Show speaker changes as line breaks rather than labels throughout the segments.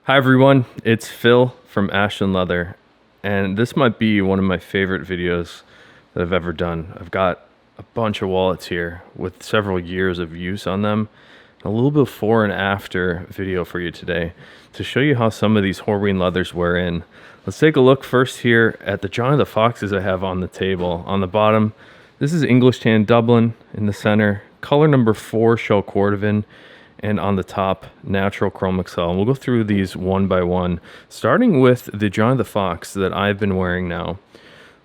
Hi everyone, it's Phil from Ashland Leather, and this might be one of my favorite videos that I've ever done. I've got a bunch of wallets here with several years of use on them, a little before and after video for you today to show you how some of these Horween leathers wear in. Let's take a look first here at the John of the Foxes I have on the table. On the bottom, this is English Tan Dublin. In the center, color number 4 shell Cordovan, and on the top, natural Chromexcel. And we'll go through these one by one, starting with the John of the Fox that I've been wearing now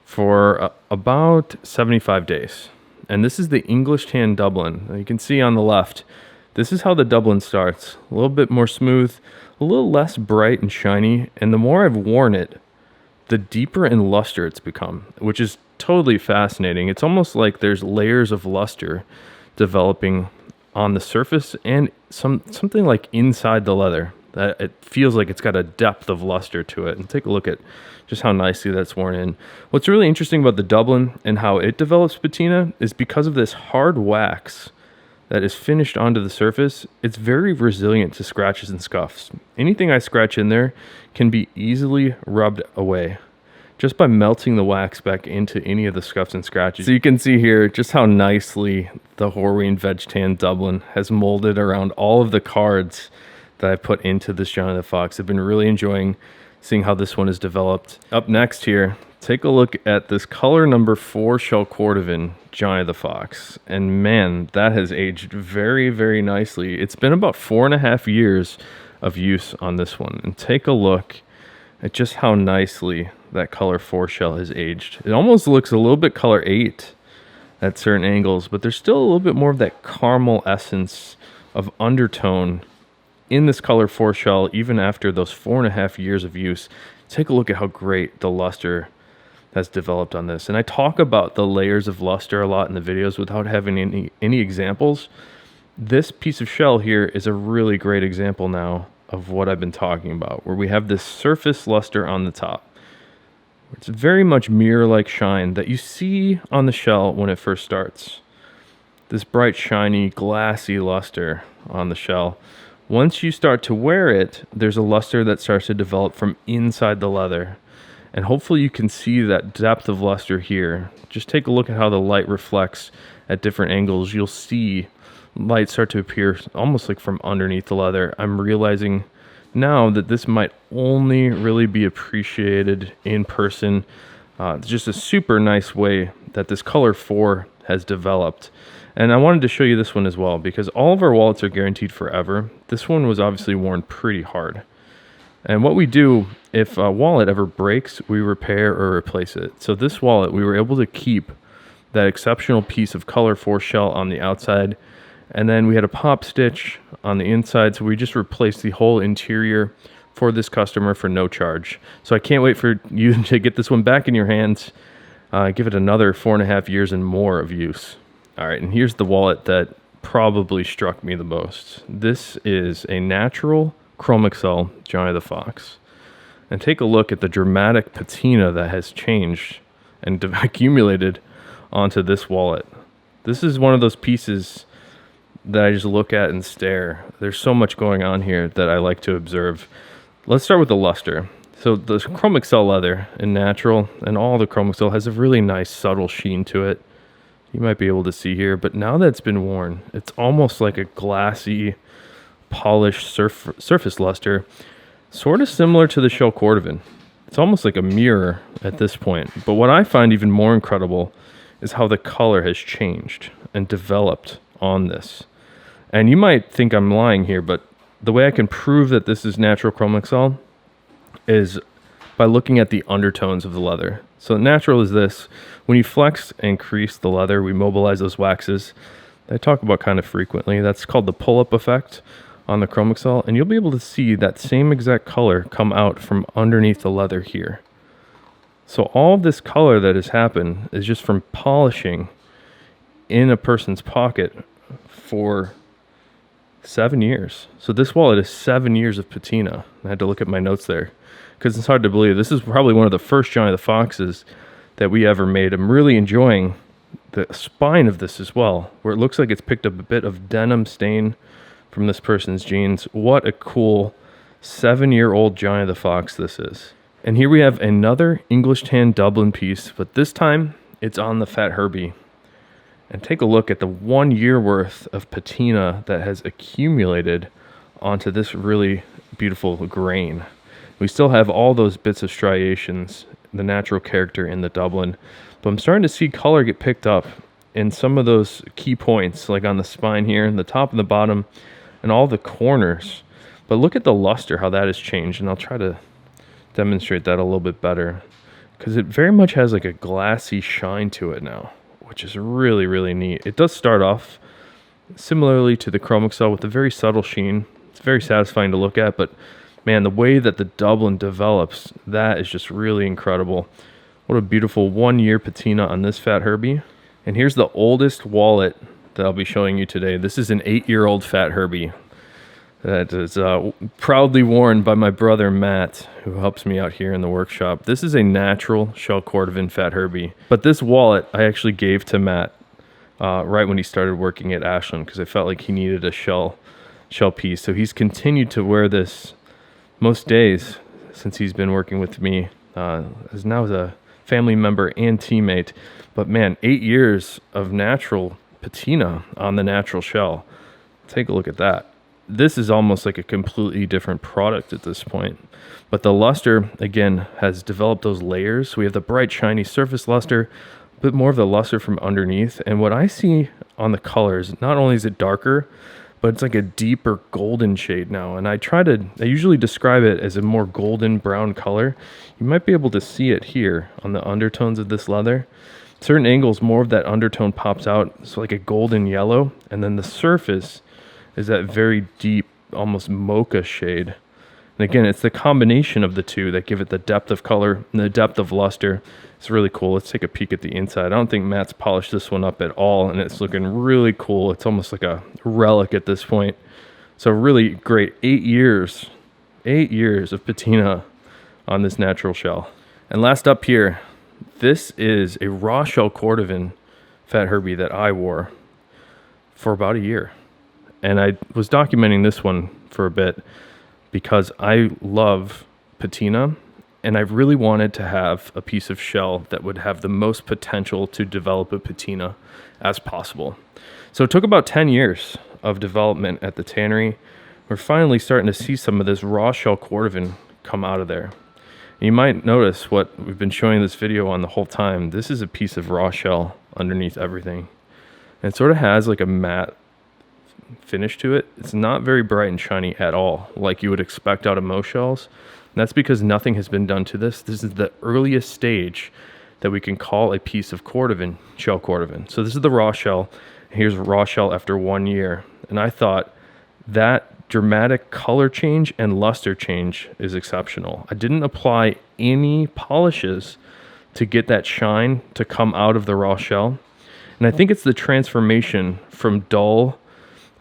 for about 75 days. And this is the English Tan Dublin. You can see on the left, this is how the Dublin starts. A little bit more smooth, a little less bright and shiny, and the more I've worn it, the deeper in luster it's become, which is totally fascinating. It's almost like there's layers of luster developing on the surface and something like inside the leather, that it feels like it's got a depth of luster to it. And take a look at just how nicely that's worn in. What's really interesting about the Dublin and how it develops patina is because of this hard wax that is finished onto the surface. It's very resilient to scratches and scuffs. Anything I scratch in there can be easily rubbed away just by melting the wax back into any of the scuffs and scratches. So you can see here just how nicely the Horween Veg Tan Dublin has molded around all of the cards that I put into this John of the Fox. I've been really enjoying seeing how this one is developed. Up next here, take a look at this color number 4 shell Cordovan John of the Fox. And man, that has aged very, very nicely. It's been about 4.5 years of use on this one. And take a look at just how nicely that color 4 shell has aged. It almost looks a little bit color 8 at certain angles, but there's still a little bit more of that caramel essence of undertone in this color 4 shell, even after those 4.5 years of use. Take a look at how great the luster has developed on this. And I talk about the layers of luster a lot in the videos without having any examples. This piece of shell here is a really great example now of what I've been talking about, where we have this surface luster on the top. It's very much mirror-like shine that you see on the shell when it first starts. This bright, shiny, glassy luster on the shell. Once you start to wear it, there's a luster that starts to develop from inside the leather. And hopefully you can see that depth of luster here. Just take a look at how the light reflects at different angles. You'll see light start to appear almost like from underneath the leather. I'm realizing now that this might only really be appreciated in person. It's just a super nice way that this color 4 has developed. And I wanted to show you this one as well, because all of our wallets are guaranteed forever. This one was obviously worn pretty hard. And what we do, if a wallet ever breaks, we repair or replace it. So this wallet, we were able to keep that exceptional piece of color 4 shell on the outside. And then we had a pop stitch on the inside, so we just replaced the whole interior for this customer for no charge. So I can't wait for you to get this one back in your hands. Give it another 4.5 years and more of use. All right, and here's the wallet that probably struck me the most. This is a natural Chromexcel John of the Fox. And take a look at the dramatic patina that has changed and accumulated onto this wallet. This is one of those pieces that I just look at and stare. There's so much going on here that I like to observe. Let's start with the luster. So the Chromexcel leather in natural and all the Chromexcel has a really nice subtle sheen to it. You might be able to see here, but now that it's been worn, it's almost like a glassy, polished surface luster, sort of similar to the shell Cordovan. It's almost like a mirror at this point. But what I find even more incredible is how the color has changed and developed on this. And you might think I'm lying here, but the way I can prove that this is natural Chromexcel is by looking at the undertones of the leather. So natural is this. When you flex and crease the leather, we mobilize those waxes. I talk about kind of frequently. That's called the pull-up effect on the Chromexcel. And you'll be able to see that same exact color come out from underneath the leather here. So all of this color that has happened is just from polishing in a person's pocket for 7 years. So this wallet is 7 years of patina. I had to look at my notes there because it's hard to believe. This is probably one of the first John of the Foxes that we ever made. I'm really enjoying the spine of this as well, where it looks like it's picked up a bit of denim stain from this person's jeans. What a cool 7-year-old Giant of the Fox this is. And here we have another English tan Dublin piece, but this time it's on the Fat Herbie. And take a look at the 1 year worth of patina that has accumulated onto this really beautiful grain. We still have all those bits of striations, the natural character in the Dublin, but I'm starting to see color get picked up in some of those key points, like on the spine here, and the top and the bottom, and all the corners. But look at the luster, how that has changed, and I'll try to demonstrate that a little bit better, because it very much has like a glassy shine to it now, which is really, really neat. It does start off similarly to the Chromexcel with a very subtle sheen. It's very satisfying to look at, but man, the way that the Dublin develops, that is just really incredible. What a beautiful 1 year patina on this Fat Herbie. And here's the oldest wallet that I'll be showing you today. This is an 8-year-old Fat Herbie that is proudly worn by my brother Matt, who helps me out here in the workshop. This is a natural shell Cordovan Fat Herbie, but this wallet I actually gave to Matt right when he started working at Ashland, because I felt like he needed a shell piece. So he's continued to wear this most days since he's been working with me, as now as a family member and teammate. But man, 8 years of natural patina on the natural shell. Take a look at that. This is almost like a completely different product at this point. But the luster, again, has developed those layers. We have the bright, shiny surface luster, a bit more of the luster from underneath. And what I see on the colors, not only is it darker, but it's like a deeper golden shade now. And I usually describe it as a more golden brown color. You might be able to see it here on the undertones of this leather. Certain angles, more of that undertone pops out. It's like a golden yellow. And then the surface is that very deep, almost mocha shade. And again, it's the combination of the two that give it the depth of color and the depth of luster. It's really cool. Let's take a peek at the inside. I don't think Matt's polished this one up at all, and it's looking really cool. It's almost like a relic at this point. So really great. 8 years of patina on this natural shell. And last up here, this is a raw shell Cordovan Fat Herbie that I wore for about a year. And I was documenting this one for a bit because I love patina, and I really wanted to have a piece of shell that would have the most potential to develop a patina as possible. So it took about 10 years of development at the tannery. We're finally starting to see some of this raw shell Cordovan come out of there. And you might notice what we've been showing this video on the whole time. This is a piece of raw shell underneath everything. And it sort of has like a matte finish to it. It's not very bright and shiny at all, like you would expect out of most shells. And that's because nothing has been done to this. This is the earliest stage that we can call a piece of Cordovan, shell Cordovan. So this is the raw shell. Here's raw shell after 1 year. And I thought that dramatic color change and luster change is exceptional. I didn't apply any polishes to get that shine to come out of the raw shell. And I think it's the transformation from dull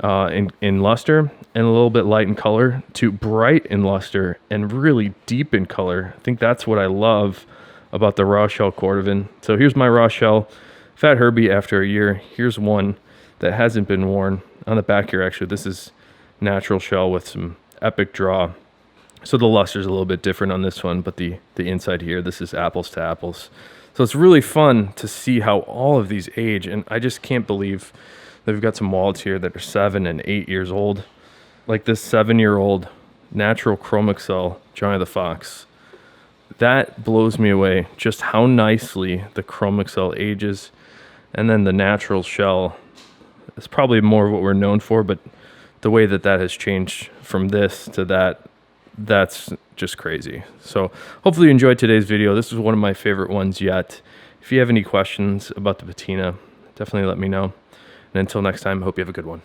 in luster and a little bit light in color to bright in luster and really deep in color. I think that's what I love about the raw shell Cordovan. So here's my raw shell Fat Herbie after a year. Here's one that hasn't been worn. On the back here, actually, this is natural shell with some epic draw. So the luster's a little bit different on this one, but the inside here, this is apples to apples. So it's really fun to see how all of these age, and I just can't believe that we've got some wallets here that are 7 and 8 years old. Like this 7-year-old natural Chromexcel Giant of the Fox. That blows me away, just how nicely the Chromexcel ages. And then the natural shell is probably more of what we're known for, but the way that that has changed from this to that, that's just crazy. So hopefully you enjoyed today's video. This is one of my favorite ones yet. If you have any questions about the patina, definitely let me know. And until next time, I hope you have a good one.